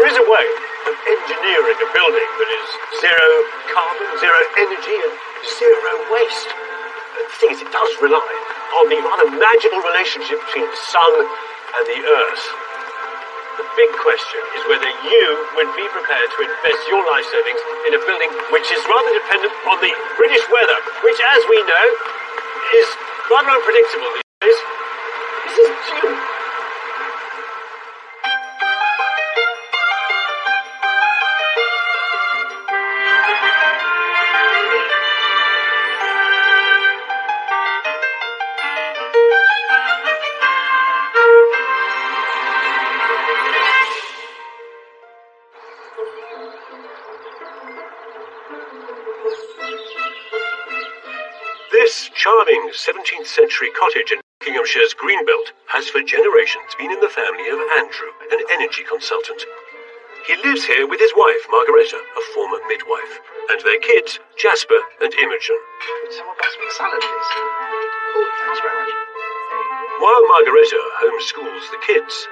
There is a way of engineering a building that is zero carbon, zero energy, and zero waste. The thing is, it does rely on the rather magical relationship between the sun and the earth. The big question is whether you would be prepared to invest your life savings in a building which is rather dependent on the British weather, which, as we know, is rather unpredictable these days. This is June. This charming 17th century cottage in Buckinghamshire's Greenbelt has for generations been in the family of Andrew, an energy consultant. He lives here with his wife, Margaretta, a former midwife, and their kids, Jasper and Imogen. Would someone pass me a salad, please? Oh, thanks very much. While Margaretta homeschools the kids,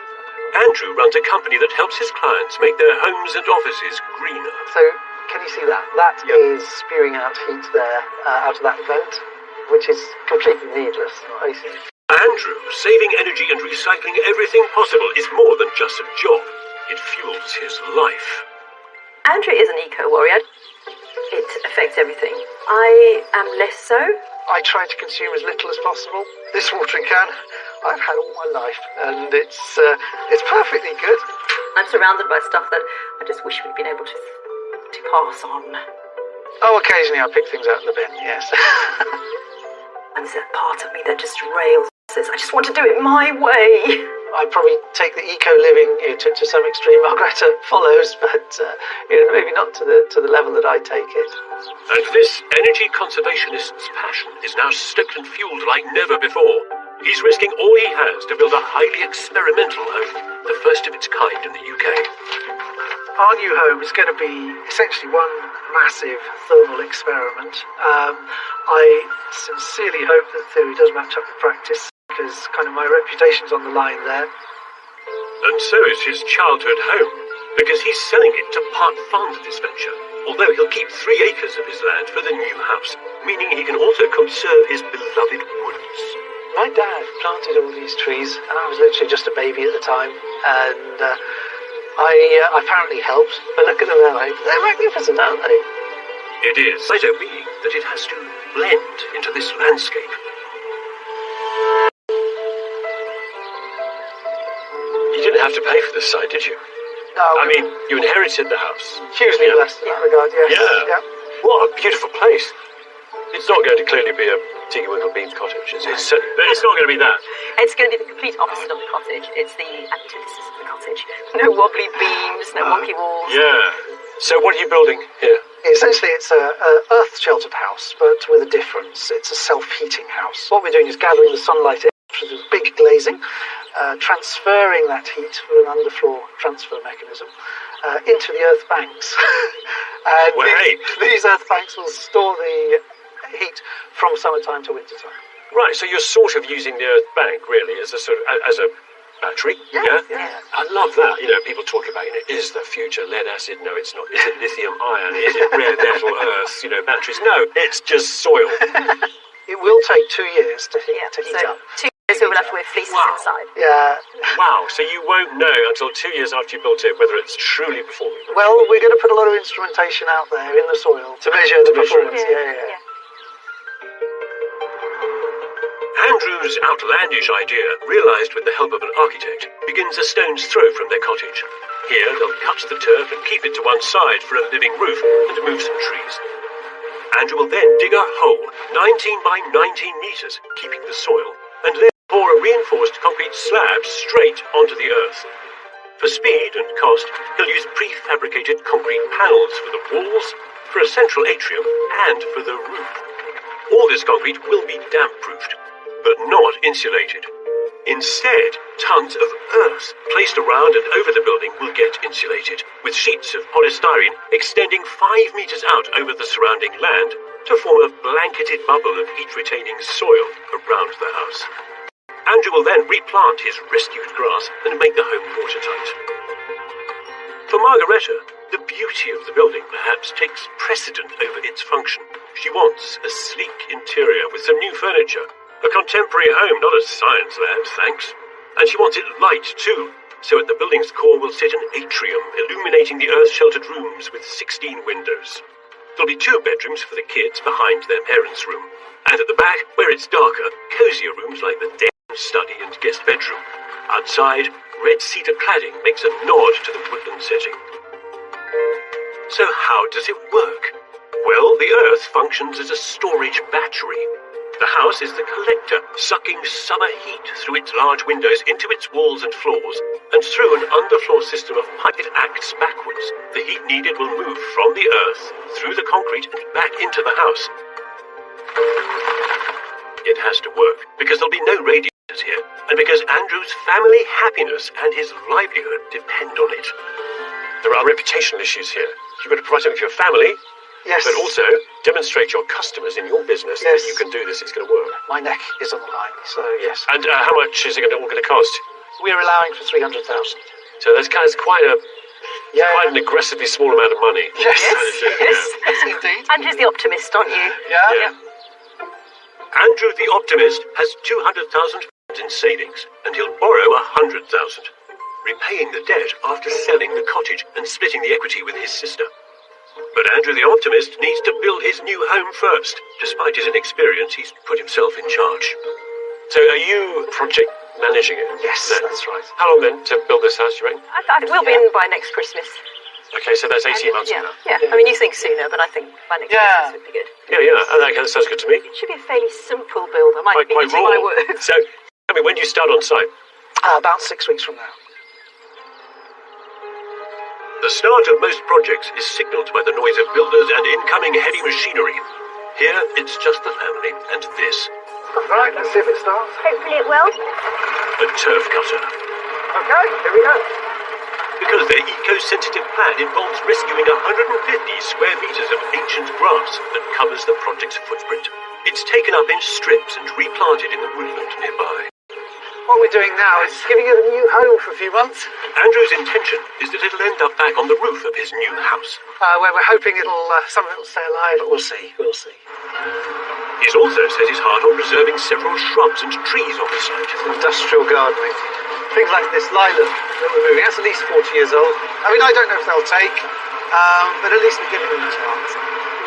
Andrew runs a company that helps his clients make their homes and offices greener. So, can you see that? That is spewing out heat there, out of that vent, which is completely needless, basically. Andrew, saving energy and recycling everything possible is more than just a job. It fuels his life. Andrew is an eco-warrior. It affects everything. I am less so. I try to consume as little as possible. This watering can, I've had all my life, and it's perfectly good. I'm surrounded by stuff that I just wish we'd been able to pass on. Oh, occasionally I pick things out of the bin, yes. And there's that part of me that just rails, says, I just want to do it my way. I probably take the eco-living to some extreme. Margaretta follows, but maybe not to the level that I take it. And this energy conservationist's passion is now stoked and fueled like never before. He's risking all he has to build a highly experimental home, the first of its kind in the UK. Our new home is going to be essentially one massive thermal experiment. I sincerely hope that theory does match up with practice, because kind of my reputation's on the line there. And so is his childhood home, because he's selling it to part fund this venture, although he'll keep 3 acres of his land for the new house, meaning he can also conserve his beloved woods. My dad planted all these trees, and I was literally just a baby at the time, and I apparently helped, but look at them now, they're magnificent, aren't they? It is, so being that it has to blend into this landscape. You didn't have to pay for this site, did you? No. I mean, you inherited the house. Hugely blessed in that regard, yes. Yeah. What a beautiful place. It's not going to clearly be a Tiggy Winkle Beans cottage. It's not going to be that. It's going to be the complete opposite of the cottage. It's the antithesis of the cottage. No wobbly beams, no wonky walls. Yeah. So what are you building here? Essentially, it's a earth-sheltered house, but with a difference. It's a self-heating house. What we're doing is gathering the sunlight in through the big glazing, transferring that heat through an underfloor transfer mechanism into the earth banks. And these earth banks will store the heat from summertime to wintertime. Right, so you're sort of using the earth bank, really, as a sort of as a battery. Yeah. I love that. You know, people talk about, is the future lead acid? No, it's not. Is it lithium ion? Is it rare metal earth? Batteries? No, it's just soil. It will take 2 years to heat up. 2 years we will have to wear fleeces inside. Yeah. Wow, so you won't know until 2 years after you built it whether it's truly performing. Well, we're going to put a lot of instrumentation out there in the soil to measure the performance. Yeah. Andrew's outlandish idea, realised with the help of an architect, begins a stone's throw from their cottage. Here they'll cut the turf and keep it to one side for a living roof and move some trees. Andrew will then dig a hole 19 by 19 metres, keeping the soil, and then pour a reinforced concrete slab straight onto the earth. For speed and cost, he'll use prefabricated concrete panels for the walls, for a central atrium, and for the roof. All this concrete will be damp-proofed, but not insulated. Instead, tons of earth placed around and over the building will get insulated, with sheets of polystyrene extending 5 metres out over the surrounding land to form a blanketed bubble of heat-retaining soil around the house. Andrew will then replant his rescued grass and make the home watertight. For Margareta, the beauty of the building perhaps takes precedent over its function. She wants a sleek interior with some new furniture. A contemporary home, not a science lab, thanks. And she wants it light, too. So at the building's core will sit an atrium, illuminating the earth-sheltered rooms with 16 windows. There'll be 2 bedrooms for the kids behind their parents' room. And at the back, where it's darker, cozier rooms like the den, study and guest bedroom. Outside, red cedar cladding makes a nod to the woodland setting. So how does it work? Well, the Earth functions as a storage battery. The house is the collector, sucking summer heat through its large windows into its walls and floors, and through an underfloor system of pipe it acts backwards. The heat needed will move from the Earth, through the concrete, and back into the house. It has to work, because there'll be no radiators here, and because Andrew's family happiness and his livelihood depend on it. There are reputational issues here. You've got to provide something for your family, Yes. but also demonstrate your customers in your business that you can do this, it's going to work. My neck is on the line, so yes. And how much is it all going to cost? We're allowing for 300,000. So that's quite an aggressively small amount of money. Yes. Yes. Indeed. Andrew's the optimist, aren't you? Yeah. Andrew the optimist has 200,000 in savings, and he'll borrow 100,000, repaying the debt after selling the cottage and splitting the equity with his sister. But Andrew the optimist needs to build his new home first. Despite his inexperience, he's put himself in charge. So are you project managing it? Yes, then? that's right. How long then to build this house, you reckon? I think we'll be in by next Christmas. Okay, so that's 18 months yeah, from now. yeah. I mean, you think sooner, but I think by next Christmas would be good. Yeah, that sounds good to me. It should be a fairly simple build. I might be Quite eating raw. my words. So, when do you start on site? About 6 weeks from now. The start of most projects is signalled by the noise of builders and incoming heavy machinery. Here, it's just the family and this. Right, let's see if it starts. Hopefully it will. A turf cutter. Okay, here we go. Because their eco-sensitive plan involves rescuing 150 square metres of ancient grass that covers the project's footprint. It's taken up in strips and replanted in the woodland nearby. What we're doing now is giving it a new home for a few months, Andrew's intention is that it'll end up back on the roof of his new house. where we're hoping some of it will stay alive, but we'll see. He's also set his heart on preserving several shrubs and trees on the site. Industrial gardening. Things like this lilac that we're moving, that's at least 40 years old. I mean, I don't know if they'll take, but at least we're giving them a chance.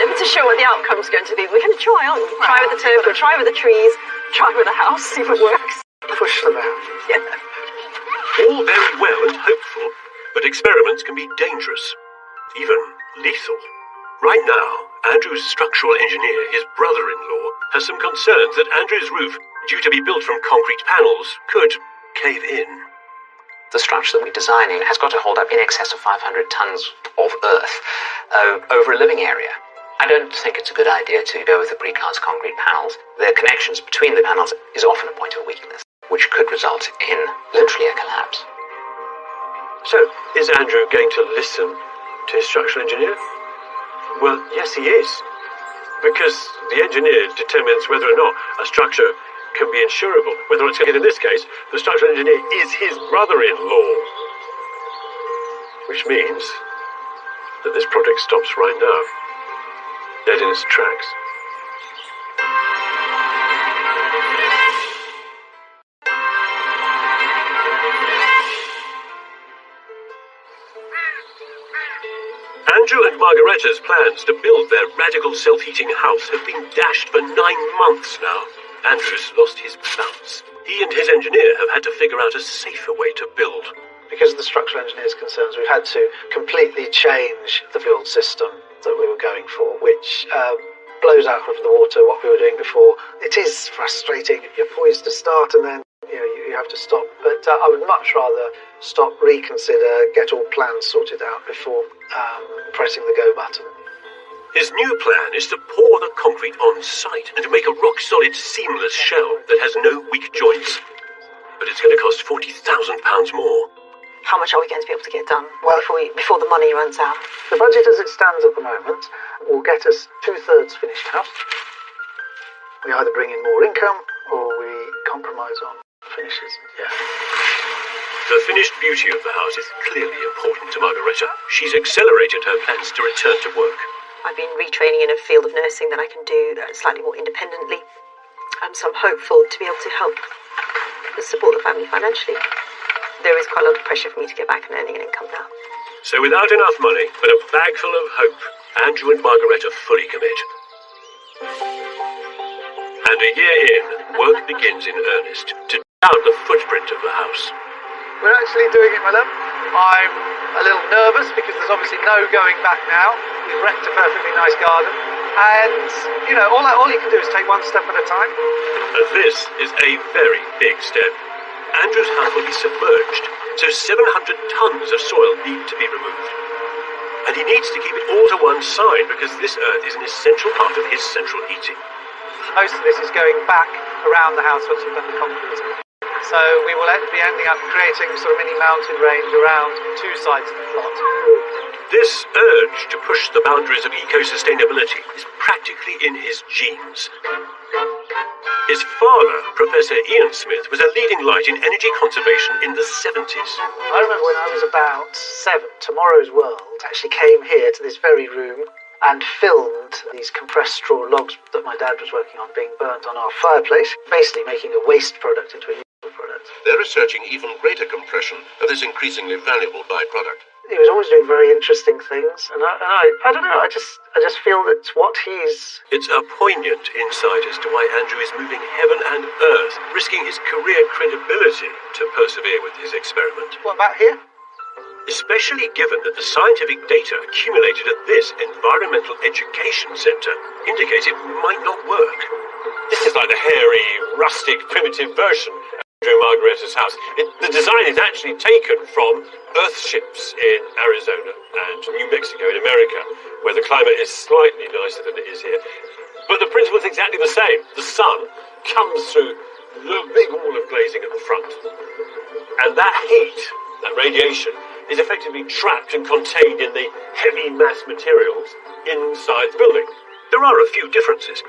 Never too sure what the outcome's going to be. We're going to try, aren't we? Try with the turf, we'll try with the trees, try with the house, see if it works. Push them out. Yeah. All very well and hopeful, but experiments can be dangerous, even lethal. Right now, Andrew's structural engineer, his brother-in-law, has some concerns that Andrew's roof, due to be built from concrete panels, could cave in. The structure that we're designing has got to hold up in excess of 500 tons of earth over a living area. I don't think it's a good idea to go with the precast concrete panels. The connections between the panels is often a point of weakness, which could result in literally a collapse. So, is Andrew going to listen to his structural engineer? Well, yes, he is. Because the engineer determines whether or not a structure can be insurable. Whether it's going to, in this case, the structural engineer is his brother-in-law. Which means that this project stops right now, dead in its tracks. Andrew and Margareta's plans to build their radical self-heating house have been dashed for 9 months now. Andrew's lost his balance. He and his engineer have had to figure out a safer way to build. Because of the structural engineer's concerns, we've had to completely change the build system that we were going for, which blows out of the water what we were doing before. It is frustrating. You're poised to start and then you have to stop. But I would much rather stop, reconsider, get all plans sorted out before pressing the go button. His new plan is to pour the concrete on site and to make a rock-solid, seamless shell that has no weak joints. But it's going to cost £40,000 more. How much are we going to be able to get done Well, before the money runs out? The budget as it stands at the moment will get us 2/3 finished house. We either bring in more income or we compromise on finishes. Yeah. The finished beauty of the house is clearly important to Margareta. She's accelerated her plans to return to work. I've been retraining in a field of nursing that I can do slightly more independently. So I'm hopeful to be able to help support the family financially. There is quite a lot of pressure for me to get back and earning an income now. So without enough money, but a bag full of hope, Andrew and Margareta fully commit. And a year in, work begins in earnest to out the footprint of the house. We're actually doing it, my love. I'm a little nervous because there's obviously no going back now. We've wrecked a perfectly nice garden. And, all you can do is take one step at a time. And this is a very big step. Andrew's house will be submerged, so 700 tons of soil need to be removed. And he needs to keep it all to one side because this earth is an essential part of his central heating. Most of this is going back around the house once we've done the concrete. So we will be ending up creating sort of mini mountain range around two sides of the plot. This urge to push the boundaries of eco-sustainability is practically in his genes. His father, Professor Ian Smith, was a leading light in energy conservation in the 70s. I remember when I was about 7, Tomorrow's World actually came here to this very room and filmed these compressed straw logs that my dad was working on being burnt on our fireplace, basically making a waste product into a useful product. They're researching even greater compression of this increasingly valuable byproduct. He was always doing very interesting things, and I don't know, I just feel that what he's... It's a poignant insight as to why Andrew is moving heaven and earth, risking his career credibility to persevere with his experiment. What about here? Especially given that the scientific data accumulated at this environmental education centre indicates it might not work. This is like the hairy, rustic, primitive version of Andrew and Margareta's house. The design is actually taken from Earthships in Arizona and New Mexico in America, where the climate is slightly nicer than it is here. But the principle is exactly the same. The sun comes through the big wall of glazing at the front. And that heat, that radiation, is effectively trapped and contained in the heavy mass materials inside the building. There are a few differences.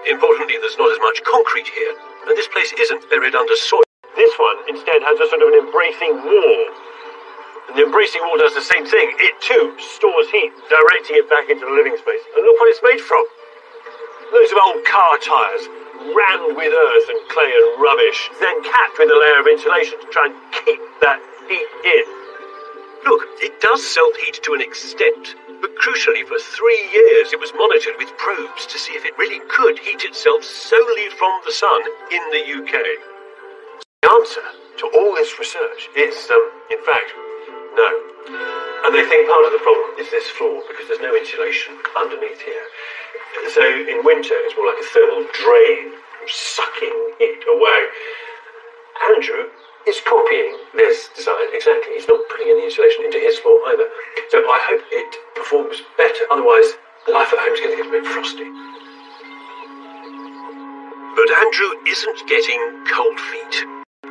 Importantly, there's not as much concrete here, and this place isn't buried under soil. This one, instead, has a sort of an embracing wall. And the embracing wall does the same thing. It, too, stores heat, directing it back into the living space. And look what it's made from. Loads of old car tyres, rammed with earth and clay and rubbish, then capped with a layer of insulation to try and keep that heat in. Look, it does self-heat to an extent, but crucially for 3 years it was monitored with probes to see if it really could heat itself solely from the sun in the UK. The answer to all this research is, in fact, no. And they think part of the problem is this floor, because there's no insulation underneath here. So in winter it's more like a thermal drain, sucking heat away. Andrew is copying this design exactly. He's not putting any insulation into his floor either. So I hope it performs better. Otherwise, life at home is going to get a bit frosty. But Andrew isn't getting cold feet.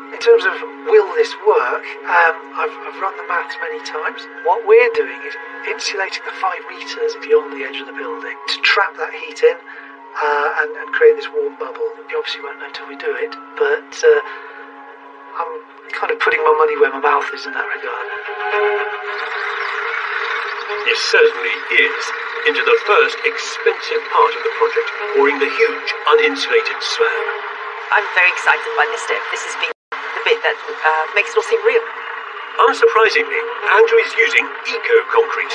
In terms of will this work, I've run the maths many times. What we're doing is insulating the 5 metres beyond the edge of the building to trap that heat in and create this warm bubble. You obviously won't know until we do it, but I'm kind of putting my money where my mouth is in that regard. It certainly is, into the first expensive part of the project, pouring the huge uninsulated slab. I'm very excited by this step. This has been the bit that makes it all seem real. Unsurprisingly, Andrew is using eco-concrete.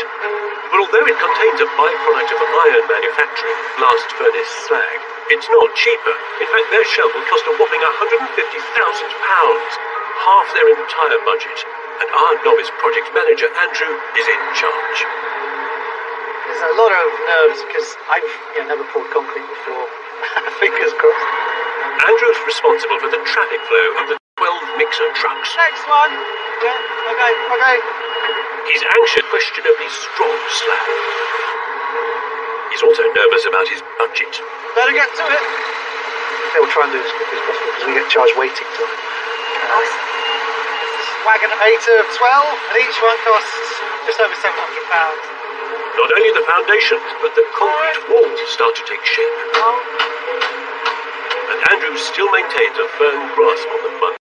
But although it contains a byproduct of iron manufacturing, blast furnace slag, it's not cheaper. In fact, their shell will cost a whopping £150,000, half their entire budget. And our novice project manager, Andrew, is in charge. There's a lot of nerves because I've never poured concrete before. Fingers crossed. Andrew's responsible for the traffic flow of the 12 mixer trucks. Next one. Yeah, okay. He's anxious, questionably strong slab. He's also nervous about his budget. Better get to it. They'll try and do it as quickly as possible because we get charged waiting time. Wagon 8 of 12, and each one costs just over £700. Not only the foundations, but the concrete walls start to take shape. And Andrew still maintains a firm grasp on the money.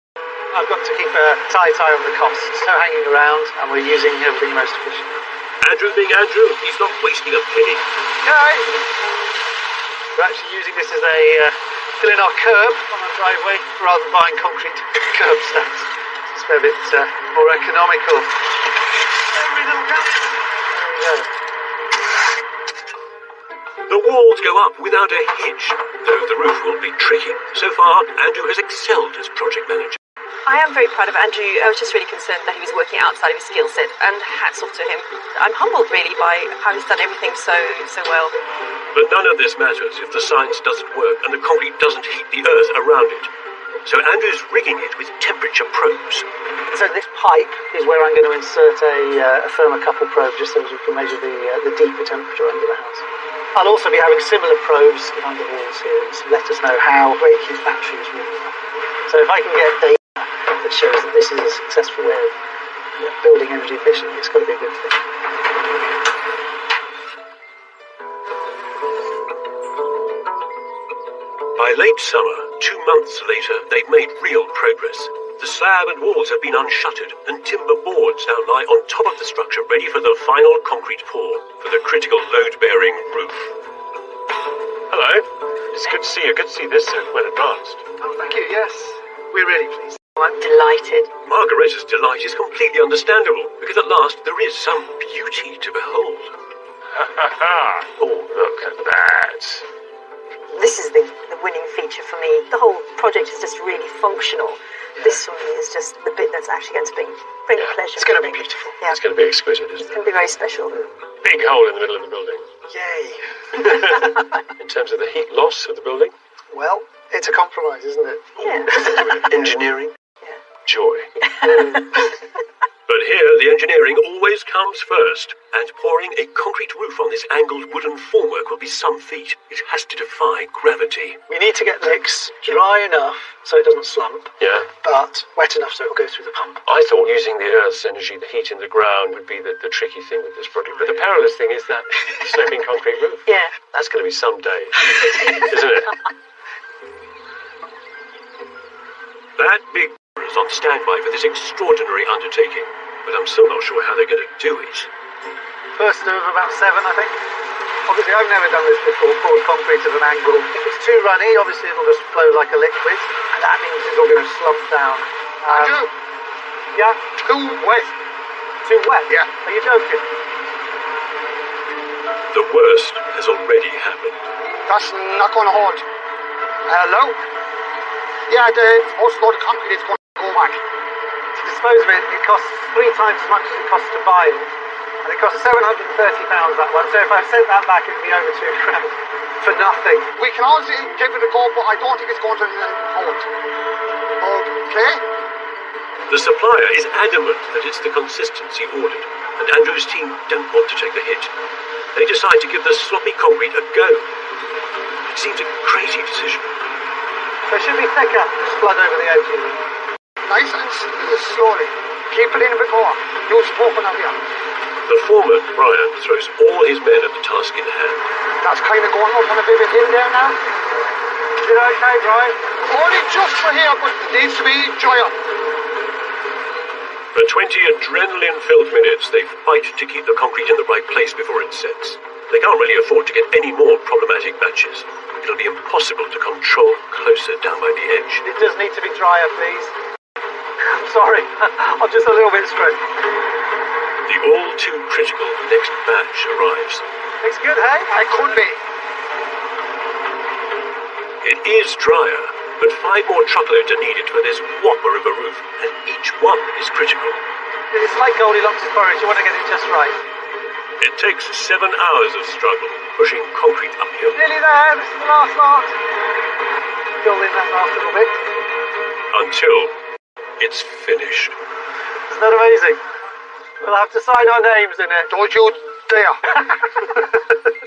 I've got to keep a tight eye on the costs. No hanging around, and we're using everything most efficiently. Andrew being Andrew, he's not wasting a penny. Okay. We're actually using this as a fill in our curb on our driveway rather than buying concrete curb stones. It's a fair bit more economical. Every little gap. There we go. The walls go up without a hitch, though the roof will be tricky. So far, Andrew has excelled as project manager. I am very proud of Andrew. I was just really concerned that he was working outside of his skill set, and hats off to him. I'm humbled, really, by how he's done everything so well. But none of this matters if the science doesn't work and the concrete doesn't heat the earth around it. So Andrew's rigging it with temperature probes. So this pipe is where I'm going to insert a thermocouple probe, just so we can measure the deeper temperature under the house. I'll also be having similar probes behind the walls here to let us know how great heat battery is really up. So if I can get data that shows that this is a successful way of building energy efficiently, it's got to be a good thing. By late summer, 2 months later, they've made real progress. The slab and walls have been unshuttered, and timber boards now lie on top of the structure, ready for the final concrete pour for the critical load-bearing roof. Hello. It's good to see you. Good to see this so well advanced. Oh, thank you, yes. We're really pleased. I'm delighted. Margaretta's delight is completely understandable, because at last there is some beauty to behold. Ha ha ha! Oh, look at that. This is the winning feature for me. The whole project is just really functional. Yeah. This for me is just the bit that's actually going to bring pleasure. It's going to be beautiful. Yeah. It's going to be exquisite, isn't it? It's going to be very special. Big hole in the middle of the building. Yay! In terms of the heat loss of the building? Well, it's a compromise, isn't it? Yeah. Engineering? Yeah. Joy. But here, the engineering always comes first, and pouring a concrete roof on this angled wooden formwork will be some feat. It has to defy gravity. We need to get the mix dry enough so it doesn't slump, Yeah. but wet enough so it will go through the pump. I thought using the Earth's energy, the heat in the ground, would be the tricky thing with this project. But the perilous thing is that sloping concrete roof. Yeah. That's going to be some day, isn't it? That big is on standby for this extraordinary undertaking, but I'm still not sure how they're going to do it. First of about 7, I think. Obviously, I've never done this before, poured concrete at an angle. If it's too runny, obviously it'll just flow like a liquid, and that means it's all going to slump down. Andrew? Yeah? Too wet. Too wet? Yeah. Are you joking? The worst has already happened. That's not going to hold. Hello? Yeah, the most load of concrete is going to go back. To dispose of it, it costs 3 times as much as it costs to buy it. And it costs £730, that one. So if I sent that back, it would be over £2,000 for nothing. We can also give it a go, but I don't think it's going to hold. Okay? The supplier is adamant that it's the consistency ordered, and Andrew's team don't want to take the hit. They decide to give the sloppy concrete a go. It seems a crazy decision. So it should be thicker. Just flood over the edges. Nice and slowly. Keep it in a bit more. Use spoken out here. The foreman, Brian, throws all his men at the task in hand. That's kind of going up on a bit of a hill there now. Is it okay, Brian? Only just for here, but it needs to be drier. For 20 adrenaline-filled minutes, they fight to keep the concrete in the right place before it sets. They can't really afford to get any more problematic batches. It'll be impossible to control closer down by the edge. It does need to be drier, please. I'm sorry. I'm just a little bit stressed. The all-too-critical next batch arrives. It's good, hey? I could be. It is drier, but 5 more truckloads are needed for this whopper of a roof, and each one is critical. It's like Goldilocks' porridge. You want to get it just right. It takes 7 hours of struggle, pushing concrete uphill. Nearly there. This is the last lot. Fill in that last little bit. Until it's finished. Isn't that amazing? We'll have to sign our names in it. Don't you dare.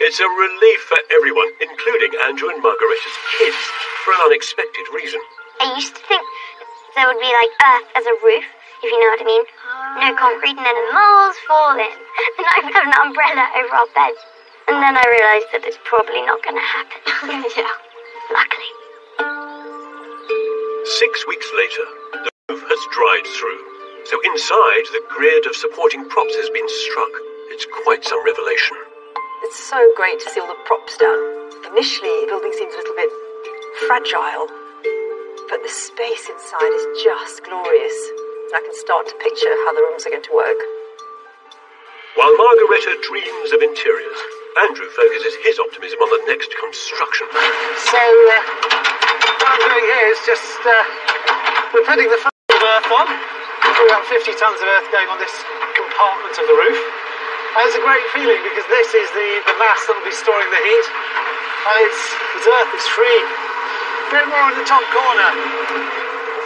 It's a relief for everyone, including Andrew and Margaretta's kids, for an unexpected reason. I used to think there would be like earth as a roof, if you know what I mean. No concrete and then the moles fall in. And I would have an umbrella over our beds. And then I realised that it's probably not going to happen. Yeah. Luckily. 6 weeks later, the roof has dried through. So inside, the grid of supporting props has been struck. It's quite some revelation. It's so great to see all the props down. Initially, the building seems a little bit fragile, but the space inside is just glorious. I can start to picture how the rooms are going to work. While Margaretta dreams of interiors, Andrew focuses his optimism on the next construction. So, what I'm doing here is just, we're putting the first of earth on. We've got 50 tons of earth going on this compartment of the roof. And it's a great feeling because this is the mass that will be storing the heat. And it's earth, it's free. A bit more in the top corner.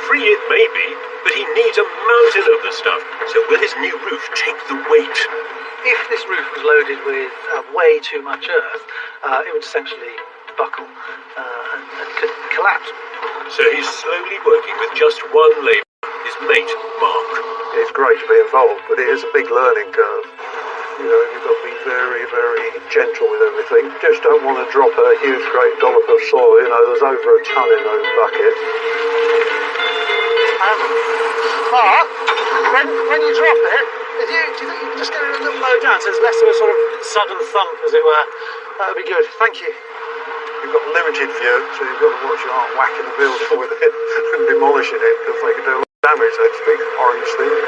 Free it may be, but he needs a mountain of the stuff. So will his new roof take the weight? If this roof was loaded with way too much earth, it would essentially buckle and could collapse. So he's slowly working with just one labourer, his mate, Mark. It's great to be involved, but it is a big learning curve. You know, you've got to be very, very gentle with everything. Just don't want to drop a huge, great dollop of soil. You know, there's over a ton in those buckets. Mark, when you drop it, do you think you can just get it a little low down so there's less of a sort of sudden thump, as it were? That would be good. Thank you. You've got limited view, so you've got to watch your heart whacking the building with it and demolishing it, because they can do a lot of damage, so to speak, orange things.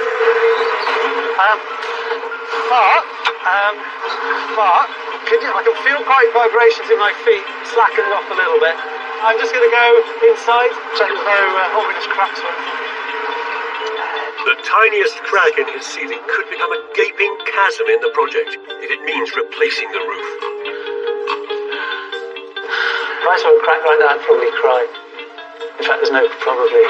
Mark, I can feel quite vibrations in my feet, slackening off a little bit. I'm just going to go inside, check there's no ominous cracks or anything. The tiniest crack in his ceiling could become a gaping chasm in the project if it means replacing the roof. If I saw a crack like that, I'd probably cry. In fact, there's no probably.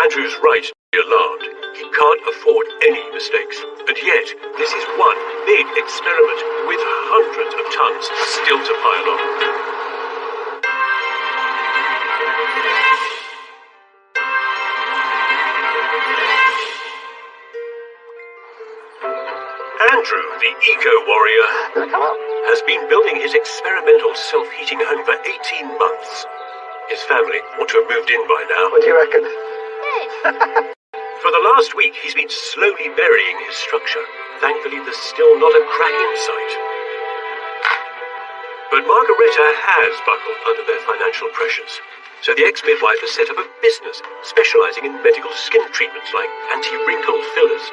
Andrew's right to be alarmed. He can't afford any mistakes. And yet, this is one big experiment with hundreds of tons still to pile on. Andrew, the eco-warrior, has been building his experimental self-heating home for 18 months. His family ought to have moved in by now. What do you reckon? For the last week, he's been slowly burying his structure. Thankfully, there's still not a crack in sight. But Margaretta has buckled under their financial pressures. So the ex-midwife has set up a business specialising in medical skin treatments like anti-wrinkle fillers.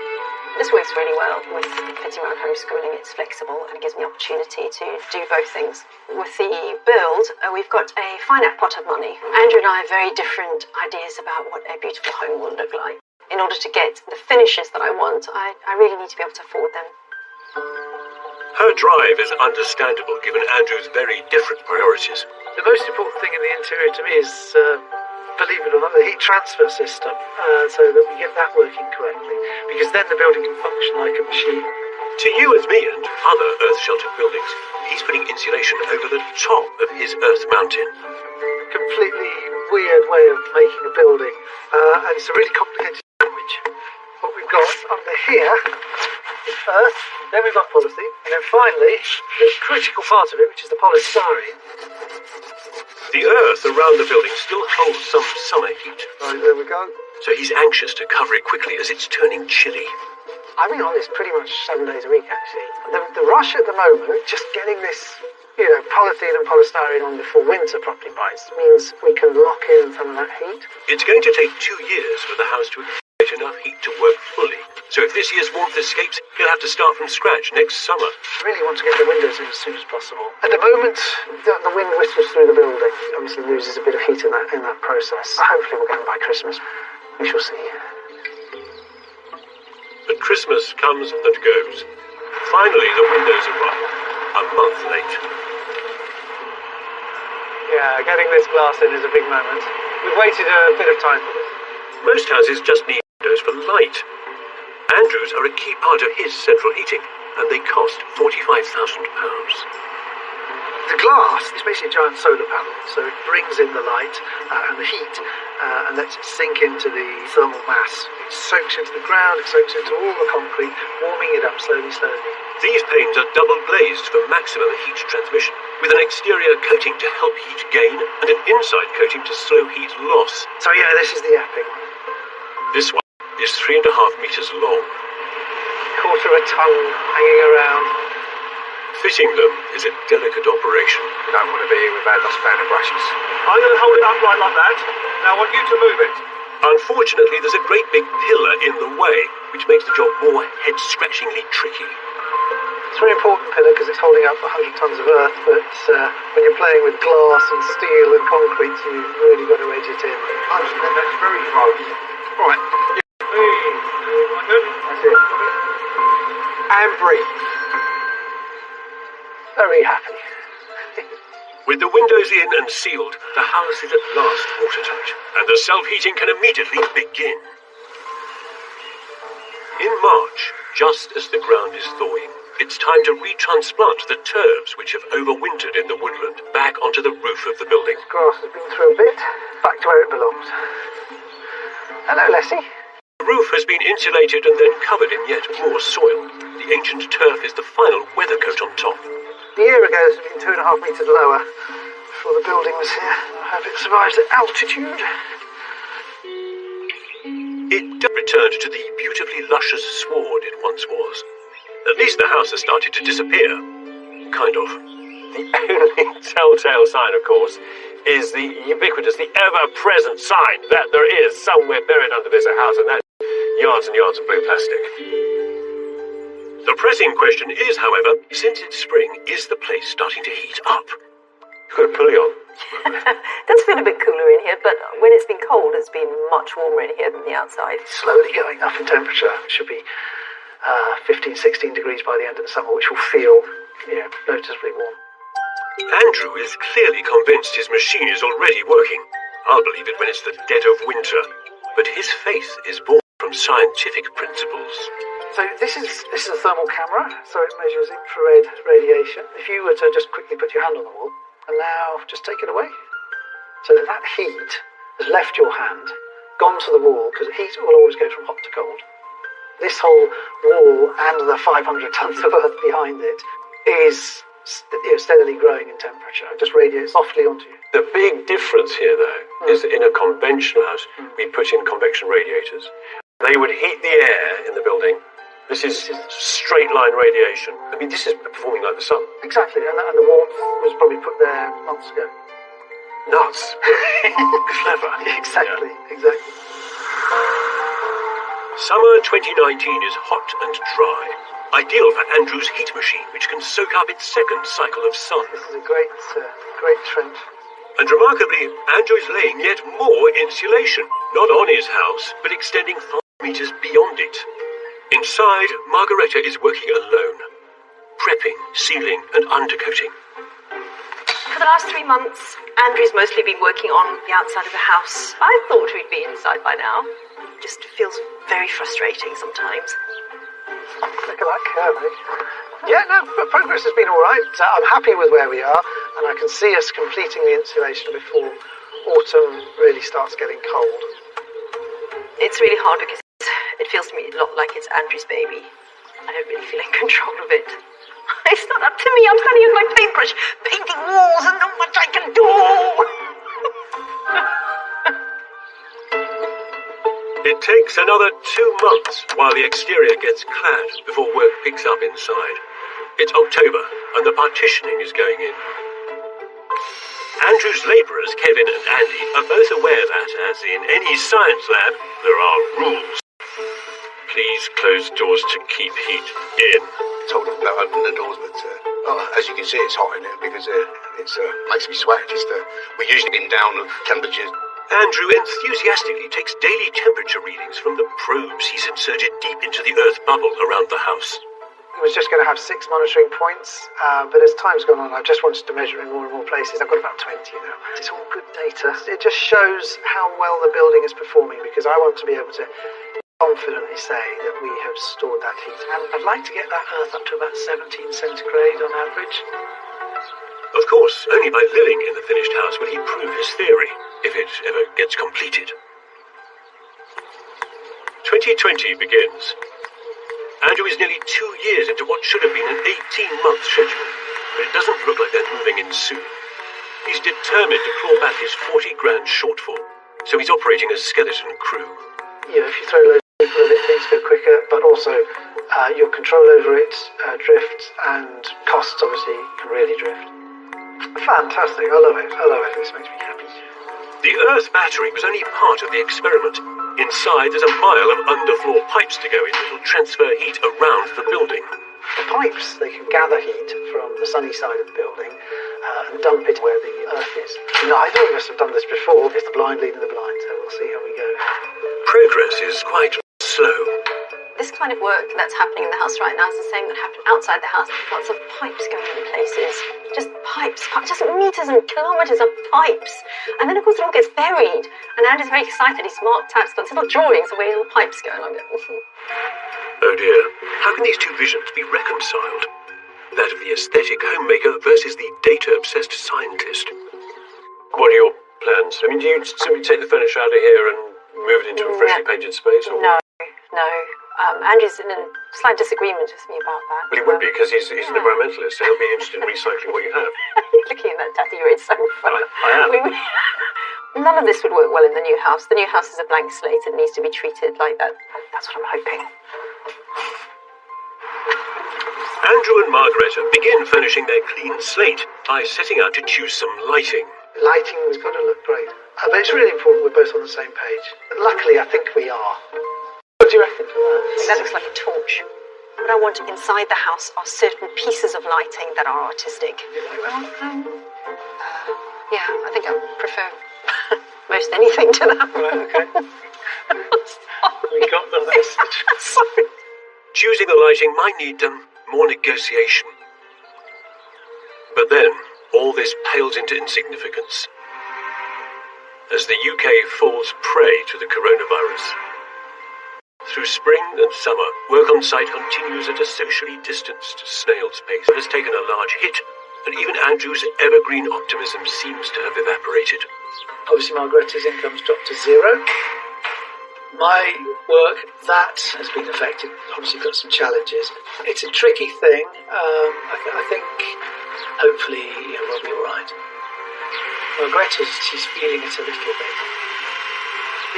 This works really well with fitting around homeschooling. It's flexible and it gives me opportunity to do both things. With the build, we've got a finite pot of money. Andrew and I have very different ideas about what a beautiful home will look like. In order to get the finishes that I want, I really need to be able to afford them. Her drive is understandable given Andrew's very different priorities. The most important thing in the interior to me is, believe it or not, the heat transfer system, so that we get that working correctly, because then the building can function like a machine. To you and me and other earth-sheltered buildings, he's putting insulation over the top of his earth mountain. Completely weird way of making a building, and it's a really complicated sandwich. What we've got under here is earth, then we've got polythene, and then finally, the critical part of it, which is the polystyrene. The earth around the building still holds some summer heat. Right, there we go. So he's anxious to cover it quickly as it's turning chilly. I've been on this pretty much 7 days a week, actually. The rush at the moment, just getting this, polythene and polystyrene on before winter properly bites, means we can lock in some of that heat. It's going to take 2 years for the house to get enough heat to work fully. So if this year's warmth escapes, he'll have to start from scratch next summer. I really want to get the windows in as soon as possible. At the moment, the wind whistles through the building. Obviously loses a bit of heat in that process. Hopefully we'll get them by Christmas. We shall see. But Christmas comes and goes. Finally, the windows arrive, a month late. Yeah, getting this glass in is a big moment. We've waited a bit of time for this. Most houses just need windows for light. Andrew's are a key part of his central heating, and they cost £45,000. The glass is basically a giant solar panel, so it brings in the light and the heat and lets it sink into the thermal mass. It soaks into the ground, it soaks into all the concrete, warming it up slowly. These panes are double glazed for maximum heat transmission, with an exterior coating to help heat gain and an inside coating to slow heat loss. So yeah, this is the epic one. This one is 3.5 meters long. Quarter of a ton hanging around. Fitting them is a delicate operation. You don't want to be here with bad lost fan and brushes. I'm going to hold it upright like that. Now I want you to move it. Unfortunately, there's a great big pillar in the way, which makes the job more head-scratchingly tricky. It's a very important pillar because it's holding up 100 tons of earth, but when you're playing with glass and steel and concrete, you've really got to edge it in. I understand, that's very foggy. Right. That's it. And breathe. Very happy. With the windows in and sealed, the house is at last watertight, and the self-heating can immediately begin. In March, just as the ground is thawing, it's time to retransplant the turfs which have overwintered in the woodland back onto the roof of the building. Grass has been through a bit, back to where it belongs. Hello, Leslie. The roof has been insulated and then covered in yet more soil. The ancient turf is the final weather coat on top. A year ago, this had been 2.5 metres lower before the building was here. I hope it survives the altitude. It returned to the beautifully luscious sward it once was. At least the house has started to disappear. Kind of. The only telltale sign, of course, is the ubiquitous, the ever-present sign that there is somewhere buried under this house, and that's yards and yards of blue plastic. The pressing question is, however, since it's spring, is the place starting to heat up? You've got a pulley on. Does feel a bit cooler in here, but when it's been cold, it's been much warmer in here than the outside. Slowly going up in temperature. It should be 15, 16 degrees by the end of the summer, which will feel, noticeably warm. Andrew is clearly convinced his machine is already working. I'll believe it when it's the dead of winter. But his faith is born from scientific principles. So this is a thermal camera, so it measures infrared radiation. If you were to just quickly put your hand on the wall, and now just take it away, so that heat has left your hand, gone to the wall, because heat will always go from hot to cold. This whole wall and the 500 tons of earth behind it is steadily growing in temperature. It just radiates softly onto you. The big difference here, though, is that in a conventional house, we put in convection radiators. They would heat the air in the building. This is straight line radiation. I mean, this is performing like the sun. Exactly, and the warmth was probably put there months ago. Nuts. Clever. Exactly. Summer 2019 is hot and dry. Ideal for Andrew's heat machine, which can soak up its second cycle of sun. This is a great trend. And remarkably, Andrew is laying yet more insulation, not on his house, but extending 5 meters beyond it. Inside, Margareta is working alone, prepping, sealing, and undercoating. For the last 3 months, Andrew's mostly been working on the outside of the house. I thought we'd be inside by now. It just feels very frustrating sometimes. Look at that curve, eh? Yeah, no, but progress has been all right. I'm happy with where we are, and I can see us completing the insulation before autumn really starts getting cold. It's really hard because it feels to me a lot like it's Andrew's baby. I don't really feel in control of it. It's not up to me. I'm standing with my paintbrush, painting walls, and not much I can do. It takes another 2 months while the exterior gets clad before work picks up inside. It's October, and the partitioning is going in. Andrew's labourers, Kevin and Andy, are both aware that, as in any science lab, there are rules. Please close doors to keep heat in. Told them about opening the doors, but as you can see, it's hot in here because it makes me sweat. We're usually been down with temperatures. Andrew enthusiastically takes daily temperature readings from the probes he's inserted deep into the earth bubble around the house. I was just going to have 6 monitoring points, but as time's gone on, I just wanted to measure in more and more places. I've got about 20 now. It's all good data. It just shows how well the building is performing, because I want to be able to confidently say that we have stored that heat. And I'd like to get that earth up to about 17 centigrade on average. Of course, only by living in the finished house will he prove his theory, if it ever gets completed. 2020 begins. Andrew is nearly 2 years into what should have been an 18-month schedule, but it doesn't look like they're moving in soon. He's determined to claw back his 40 grand shortfall, so he's operating a skeleton crew. If you throw loads of things go quicker, but also your control over it drifts, and costs obviously can really drift. Fantastic, I love it, this makes me happy. The Earth battery was only part of the experiment. Inside, there's a mile of underfloor pipes to go in that will transfer heat around the building. The pipes, they can gather heat from the sunny side of the building and dump it where the Earth is. Neither of us have done this before. It's the blind leading the blind, so we'll see how we go. Progress is quite slow. This kind of work that's happening in the house right now is the same that happened outside the house. Lots of pipes going in places. Just pipes, just meters and kilometres of pipes. And then, of course, it all gets buried. And Andy's very excited. He's marked out, got little drawings of where all the pipes go. And I'm going, Oh dear, how can these two visions be reconciled? That of the aesthetic homemaker versus the data-obsessed scientist. What are your plans? I mean, do you simply take the furniture out of here and move it into a freshly painted space? Or? No. Andrew's in a slight disagreement with me about that. Well, he would be, because he's an environmentalist, so he'll be interested in recycling what you have. Looking at that tattoo, it's so fun. I am. None of this would work well in the new house. The new house is a blank slate and needs to be treated like that. That's what I'm hoping. Andrew and Margareta begin furnishing their clean slate by setting out to choose some lighting. Lighting's got to look great. But it's really important we're both on the same page. But luckily, I think we are. What do you reckon for that? I think that looks like a torch. What I want inside the house are certain pieces of lighting that are artistic. You like that? Yeah, I think I prefer most anything to that. Right, okay. We got the message. Sorry. Choosing the lighting might need more negotiation. But then, all this pales into insignificance as the UK falls prey to the coronavirus. Through spring and summer, work on site continues at a socially distanced snail's pace. It has taken a large hit, and even Andrew's evergreen optimism seems to have evaporated. Obviously, Margareta's income's dropped to zero. My work, that has been affected. Obviously got some challenges. It's a tricky thing. I think hopefully we'll be all right. Margareta's, she's feeling it a little bit.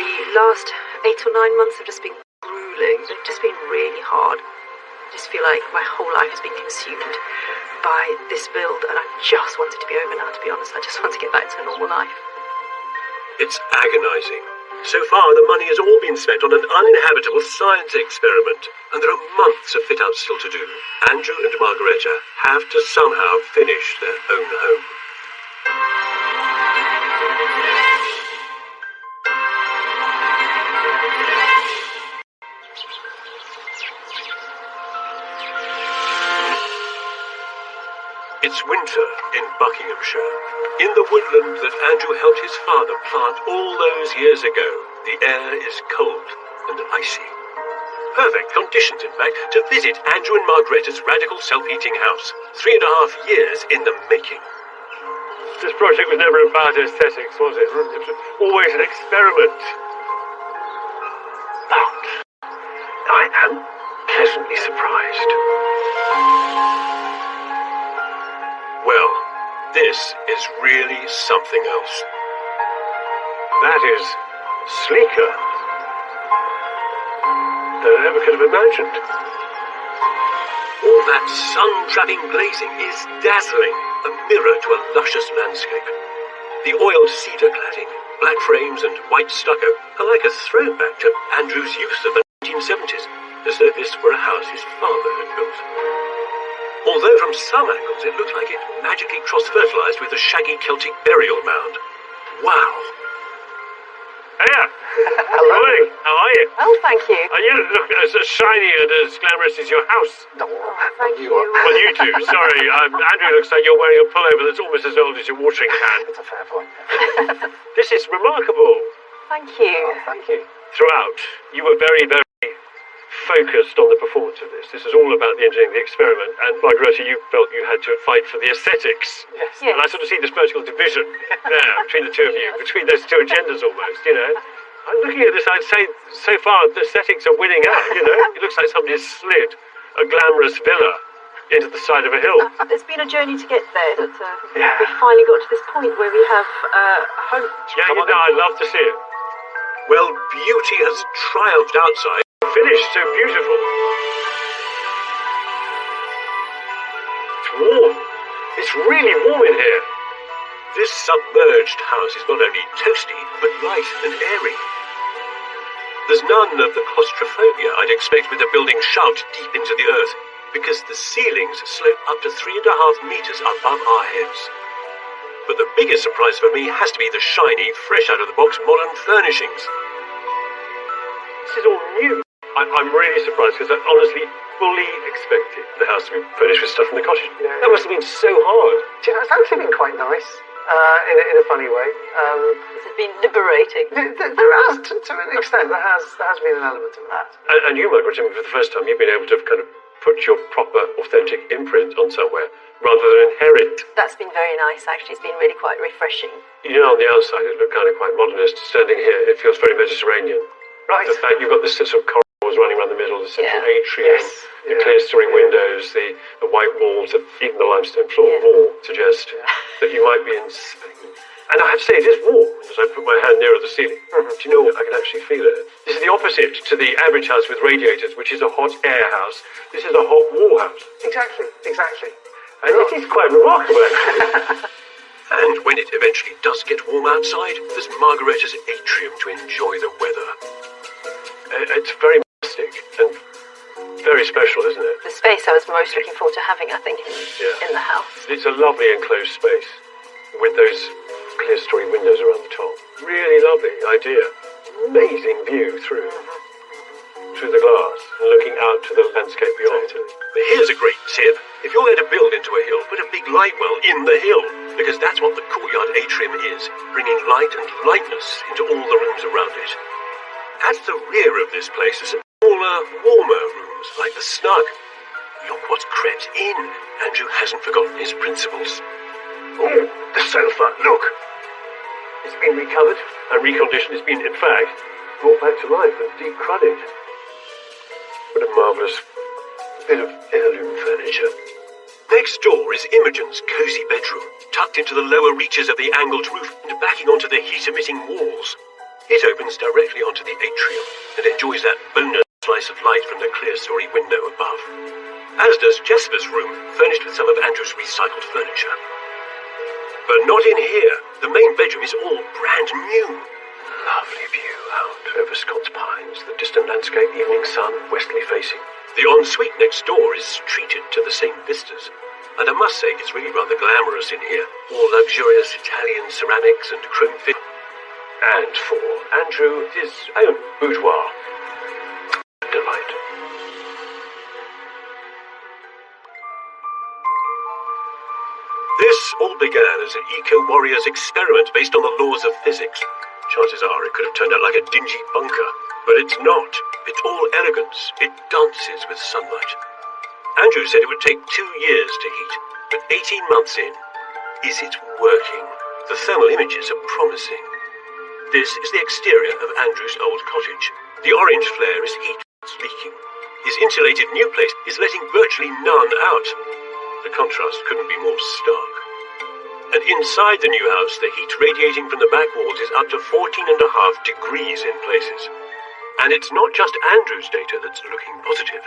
The last 8 or 9 months have just been grueling. They've just been really hard. I just feel like my whole life has been consumed by this build, and I just want it to be over now, to be honest. I just want to get back to a normal life. It's agonizing. So far, the money has all been spent on an uninhabitable science experiment, and there are months of fit-out still to do. Andrew and Margareta have to somehow finish their own home. It's winter in Buckinghamshire. In the woodland that Andrew helped his father plant all those years ago, the air is cold and icy. Perfect conditions, in fact, to visit Andrew and Margareta's radical self-heating house. 3.5 years in the making. This project was never about aesthetics, was it? It was always an experiment. But I am pleasantly surprised. Well, this is really something else. That is sleeker than I ever could have imagined. All that sun-trapping glazing is dazzling, a mirror to a luscious landscape. The oiled cedar cladding, black frames and white stucco are like a throwback to Andrew's youth of the 1970s, as though this were a house his father had built. Although from some angles it looked like it magically cross-fertilized with the shaggy Celtic burial mound. Wow. Hiya. Hello. Morning. How are you? Well, thank you. You look as shiny and as glamorous as your house. No, Thank you. Well, you do. Sorry. Andrew looks like you're wearing a pullover that's almost as old as your watering can. That's a fair point. This is remarkable. Thank you. Thank you. Throughout, you were very, very focused on the performance of this. This is all about the engineering, the experiment, and Margareta, you felt you had to fight for the aesthetics. Yes. And I sort of see this vertical division there between the two of you, between those two agendas almost, I'm looking at this, I'd say, so far, the aesthetics are winning out, It looks like somebody's slid a glamorous villa into the side of a hill. It's been a journey to get there, but we finally got to this point where we have a home. Yeah, I'd love to see it. Well, beauty has triumphed outside. finished so beautiful. It's warm. It's really warm in here. This submerged house is not only toasty, but light and airy. There's none of the claustrophobia I'd expect with a building shoved deep into the earth, because the ceilings slope up to 3.5 meters above our heads. But the biggest surprise for me has to be the shiny, fresh-out-of-the-box modern furnishings. This is all new. I'm really surprised because I honestly fully expected the house to be furnished with stuff from the cottage. Yeah. That must have been so hard. Do you know, it's actually been quite nice, in a funny way. It's been liberating. There has, to an extent, there has been an element of that. And you, Margaret, for the first time, you've been able to kind of put your proper, authentic imprint on somewhere rather than inherit. That's been very nice, actually. It's been really quite refreshing. You know, on the outside, it looked kind of quite modernist. Standing here, it feels very Mediterranean. Right. The fact you've got this sort of corridors running around the middle, the central atrium, Yes. the clear story windows, the white walls, even the limestone floor all suggest that you might be in Spain. And I have to say, it is warm as I put my hand nearer the ceiling. Do you know what? I can actually feel it. This is the opposite to the average house with radiators, which is a hot air house. This is a hot wall house. Exactly. And it is quite remarkable, actually. And when it eventually does get warm outside, there's Margaretta's atrium to enjoy the weather. It's very mystic and very special, isn't it? The space I was most looking forward to having, I think, in the house. It's a lovely enclosed space with those clear story windows around the top. Really lovely idea. Amazing view through the glass and looking out to the landscape beyond. But here's a great tip. If you're going to build into a hill, put a big light well in the hill, because that's what the courtyard atrium is, bringing light and lightness into all the rooms around it. At the rear of this place are smaller, warmer rooms, like the snug. Look what's crept in. Andrew hasn't forgotten his principles. Oh, the sofa, look! It's been recovered and reconditioned. It's been, in fact, brought back to life and deep-crudded. What a marvellous bit of heirloom furniture. Next door is Imogen's cosy bedroom, tucked into the lower reaches of the angled roof and backing onto the heat-emitting walls. It opens directly onto the atrium and enjoys that bonus slice of light from the clear story window above. As does Jesper's room, furnished with some of Andrew's recycled furniture. But not in here. The main bedroom is all brand new. Lovely view out over Scott's Pines, the distant landscape, evening sun, westerly facing. The ensuite next door is treated to the same vistas. And I must say, it's really rather glamorous in here. All luxurious Italian ceramics and chrome fit. And for Andrew, his own boudoir. Delight. This all began as an eco-warrior's experiment based on the laws of physics. Chances are it could have turned out like a dingy bunker, but it's not. It's all elegance. It dances with sunlight. Andrew said it would take 2 years to heat, but 18 months in, is it working? The thermal images are promising. This is the exterior of Andrew's old cottage. The orange flare is heat that's leaking. His insulated new place is letting virtually none out. The contrast couldn't be more stark. And inside the new house, the heat radiating from the back walls is up to 14.5 degrees in places. And it's not just Andrew's data that's looking positive.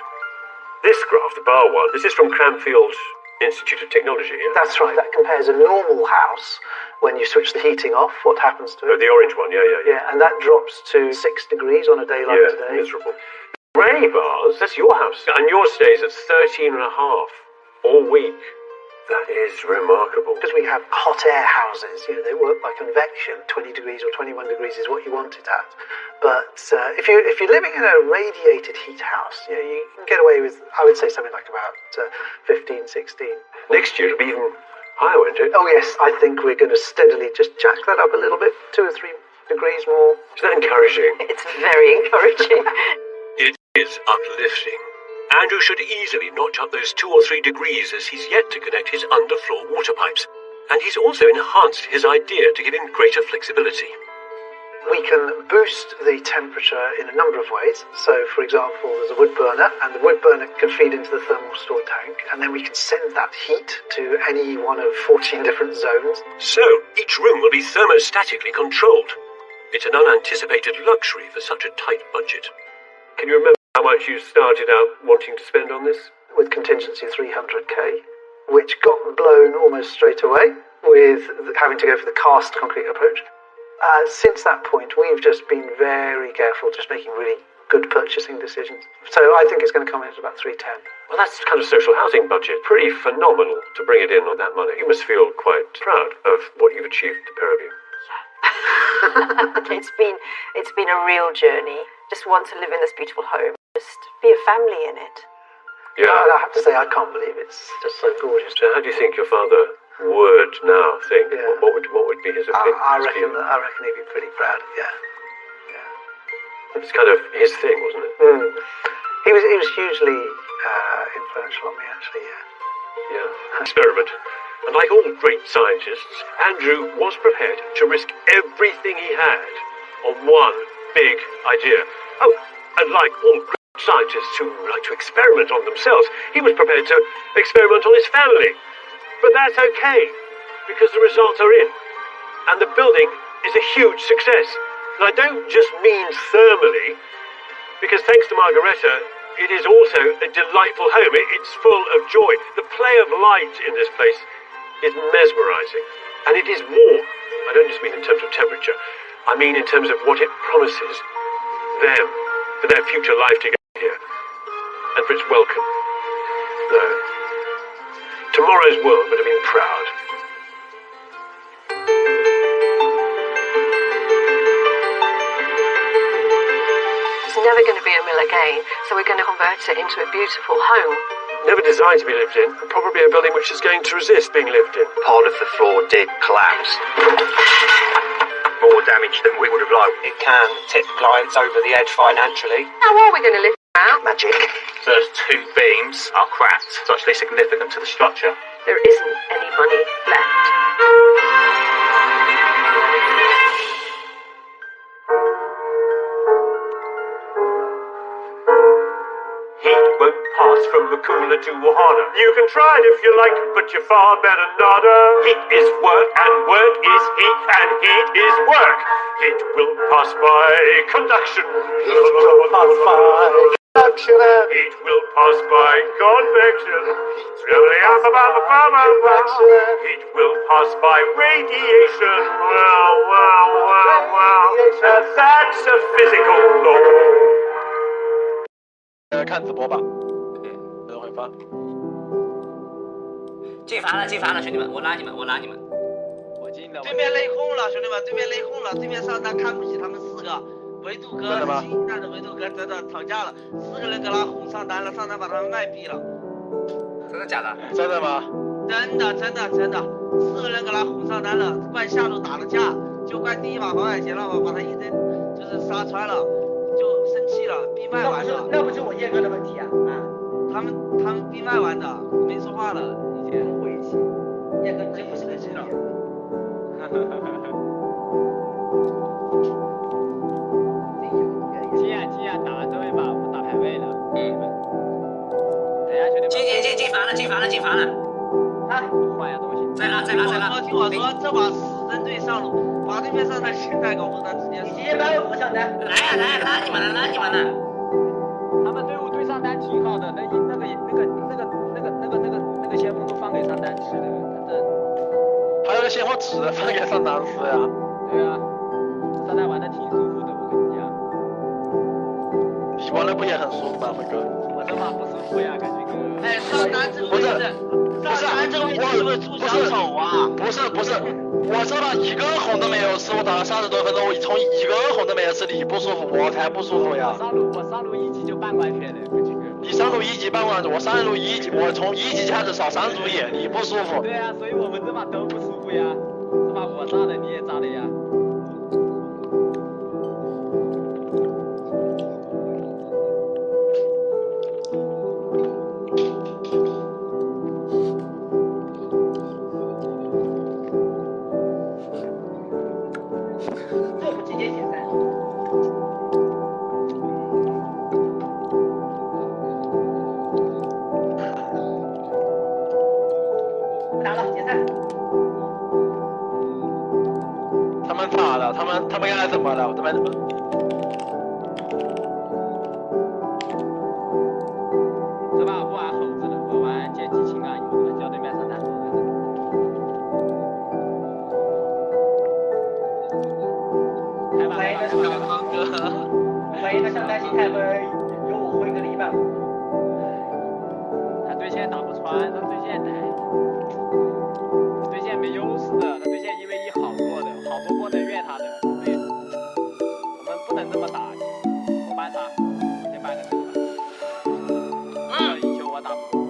This graph, the bar one, this is from Cranfield Institute of Technology. Yeah? That's right. That compares a normal house when you switch the heating off. What happens to Oh, it? the orange one, yeah. Yeah, and that drops to 6 degrees on a day like Yeah, today. miserable. Grey bars, that's your house. And yours stays at 13.5 all week. That is remarkable. Because we have hot air houses, they work by convection. 20 degrees or 21 degrees is what you want it at. But if you're living in a radiated heat house, you can get away with, I would say, something like about 15, 16. Next year it'll be even higher, won't it? Oh yes, I think we're going to steadily just jack that up a little bit, 2 or 3 degrees more. Is that encouraging? It's very encouraging. It is uplifting. Andrew should easily notch up those 2 or 3 degrees as he's yet to connect his underfloor water pipes. And he's also enhanced his idea to give him greater flexibility. We can boost the temperature in a number of ways. So, for example, there's a wood burner, and the wood burner can feed into the thermal store tank, and then we can send that heat to any one of 14 different zones. So, each room will be thermostatically controlled. It's an unanticipated luxury for such a tight budget. Can you remember how much you started out wanting to spend on this? With contingency 300k, which got blown almost straight away with having to go for the cast concrete approach. Since that point, we've just been very careful, just making really good purchasing decisions. So I think it's going to come in at about 310. Well, that's kind of social housing budget. Pretty phenomenal to bring it in on that money. You must feel quite proud of what you've achieved, the pair of you. It's been a real journey. Just want to live in this beautiful home. Just be a family in it. Yeah. I have to say, I can't believe it's just so gorgeous. So how do you think your father would now think? Yeah. What would be his opinion? I reckon he'd be pretty proud. Yeah. It's kind of his thing, wasn't it? He was hugely influential on me, actually. Yeah. Experiment. And like all great scientists, Andrew was prepared to risk everything he had on one big idea. Oh, and like all great scientists who like to experiment on themselves, he was prepared to experiment on his family. But that's okay, because the results are in. And the building is a huge success. And I don't just mean thermally, because thanks to Margareta, it is also a delightful home. It's full of joy. The play of light in this place is mesmerizing. And it is warm. I don't just mean in terms of temperature. I mean in terms of what it promises them for their future life together here. And for its welcome. No. Tomorrow's world would have been proud. It's never going to be a mill again, so we're going to convert it into a beautiful home. Never designed to be lived in, and probably a building which is going to resist being lived in. Part of the floor did collapse. More damage than we would have liked. It can tip clients over the edge financially. How are we going to live out? Magic. Those two beams are cracked. It's actually significant to the structure. There isn't any money left. Heat won't pass from Makula to Wahana. You can try it if you like, but you're far better not. Heat is work, and work is heat, and heat is work. Heat will pass by conduction. Heat will pass by conduction. Heat will pass by convection. Heat will pass by radiation. And that's a physical law. 看直播吧，等会发。进阀了，进阀了，兄弟们，我拉你们，我拉你们。我进了。对面内讧了，兄弟们，对面内讧了，对面上单看不起他们4个，维度哥、新一代的维度哥真的吵架了，4个人给他哄上单了，上单把他们卖逼了。真的假的？真的吗？真的，4个人给他哄上单了，怪下路打了架，就怪第一把黄海杰让我把他一针就是杀穿了。 就生气了，闭麦完的。那不是我叶哥的问题啊！他们闭麦完的，没说话了，已经晦气。叶哥真不是个气了。进啊！打完这位吧，我们打排位了。等一下，兄弟们。进阀了！啊，坏呀东西。再拉！听我说，这把死针对上路，把对面上单心态搞不他直接。直接把我上单。来呀！拉你们了！他们队伍对上单挺好的，那个先锋都放给上单吃的，还有个先锋只能放给上单吃呀。对啊，上单玩的挺舒服的，我跟你讲。你玩的不也很舒服吗，辉哥？我这把不舒服呀，感觉哥。哎，上单这个位置，上单这个位置是不是出小丑啊？不是，我这把一根红都没有吃，我打了30多分钟，我从一根红都没有吃，你不舒服，我才不舒服呀。我上路1级就半关血的，你上路1级半关，我上路1级，我从1级开始少3组野，你不舒服。对啊，所以我们这把都不舒服呀，这把我炸的，你也炸的呀。这不直接解散？不打了，解散。他们他对线没优势的，他对线1v1好多的，好多波能越他的，所以我们不能这么打。我搬啥？先搬的这个吧。一球我打不过。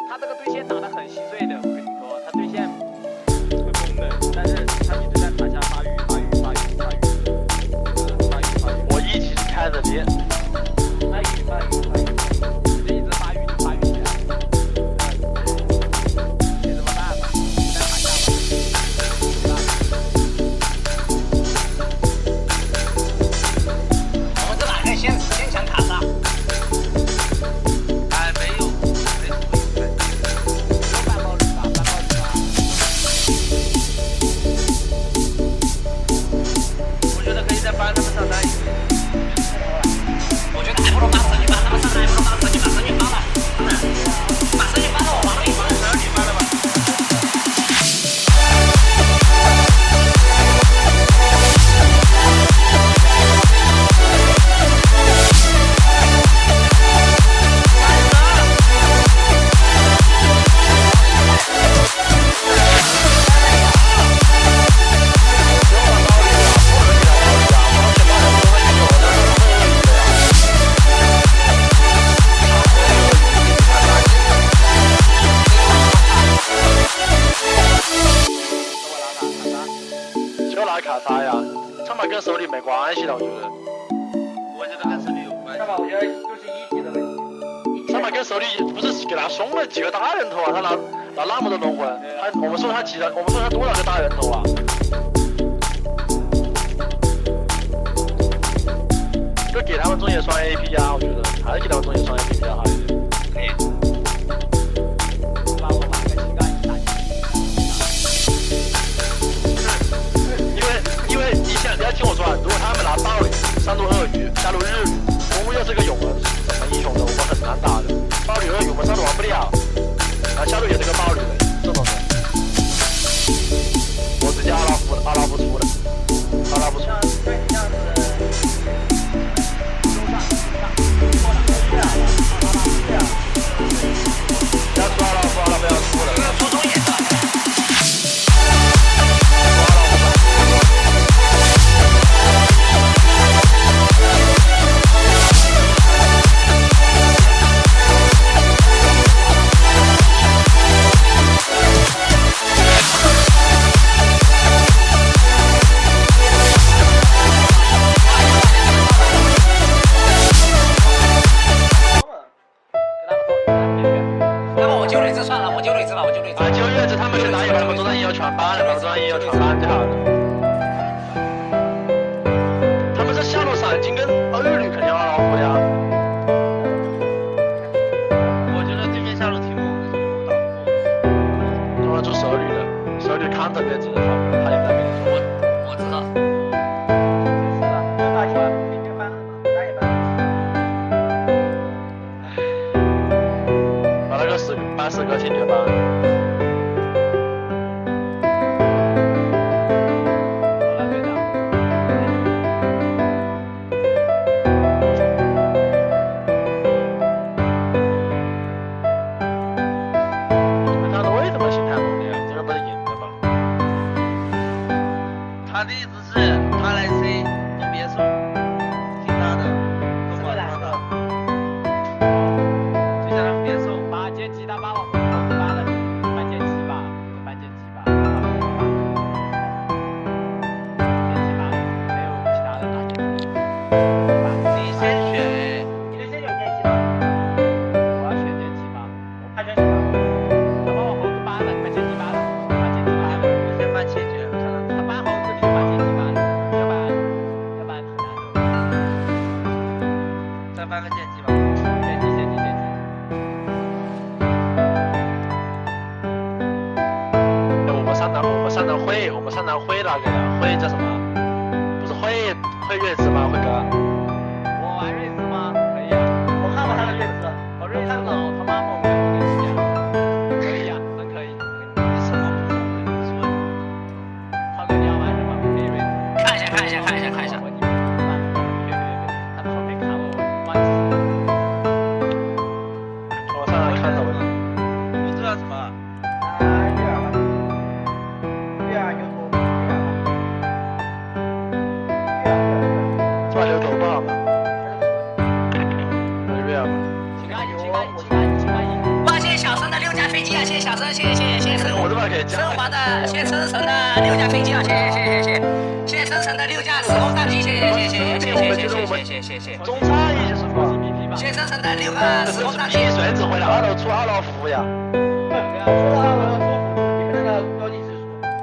他这个对线打得很稀碎的，我跟你说，他对线会崩的，但是他一直在塔下发育。我一起开着连。发育，这一直发育起来。没什么办法，在塔下吧。我们这哪个先抢塔上？哎，没有半包率吧。我觉得可以再搬他们上单一点。我觉得还不如把神女搬他们上来，还不如把神女搬了，真的，把神女搬了，我往里搬，神女搬了吧。卡莎呀，他们跟手里没关系的，我觉得。我觉得跟手里有关系。我觉得就是一级的问题。他们跟手里不是给他送了几个大人头啊？他拿那么多龙魂，我们送他多少个大人头啊？就给他们中野双 AP 啊，我觉得还是给他们中野双 AP 比较好一点。可以。你要听我说啊，如果他们拿暴鲤、上路鳄鱼、下路日语，公又是个勇儿，什么英雄的，我们很难打的。暴鲤鳄鱼我们上路玩不了，然后下路也是个暴鲤的，这种的。我直接阿拉夫出的，阿拉夫出。不要出阿拉夫，不要出了。出中野的。他们这下路闪金跟二旅肯定要老虎的呀。我觉得对面下路挺猛的，打不过。中了出手旅的，手旅看着别只能他也在跟你说。我知道。把那个10个铁板。他的意思是，他来 C 都别送，听他的，都管他的。就叫他们别送，把剑击他把我搬了，搬剑击吧，搬剑击吧。剑击吧，没有其他的打剑。你先选，你先选剑击吧。我要选剑击吧，我怕选什么？他把我猴子搬了，搬剑击吧了，搬剑击吧了。我先搬切决，他搬猴子。把剑击搬了，要不然挺难的。再搬个剑击吧。剑击。我们上南辉那个辉叫什么？不是辉瑞兹吗？辉哥。我玩瑞兹吗？可以啊。我看过他的瑞兹。我瑞兹老他妈猛的，我跟你讲。可以啊，真可以。你什么不疯的？你说。他跟你要玩什么？可以瑞兹。看一下。我上来看着我。下车，谢谢乘务，乘华的，谢谢乘的6架飞机啊，谢谢乘乘的6架时空大机，谢谢。中差也是吧？谢谢乘乘的6个时空大机。孙子回来，2楼出2楼服呀。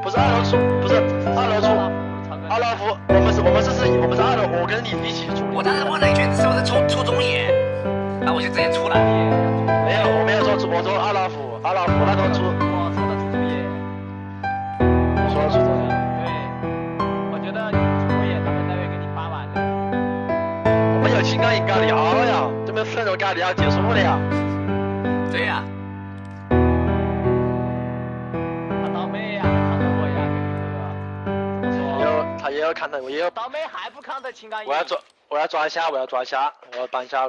不是2楼出，不是2楼出，2楼服，我们是2楼，我跟你一起出。我当时问了一句，是不是出中野？然后我就直接出了。没有，我没有说出，我说2楼服那头出。我说的出中野。我说的出中野。对，我觉得出中野他们那边给你发完了。我们有青冈营尬聊呀，这边分肉尬聊结束了呀。对呀。倒霉呀，看到我呀，这个。他也有看到，我也有。倒霉还不看到青冈营。我要抓虾，我要搬虾。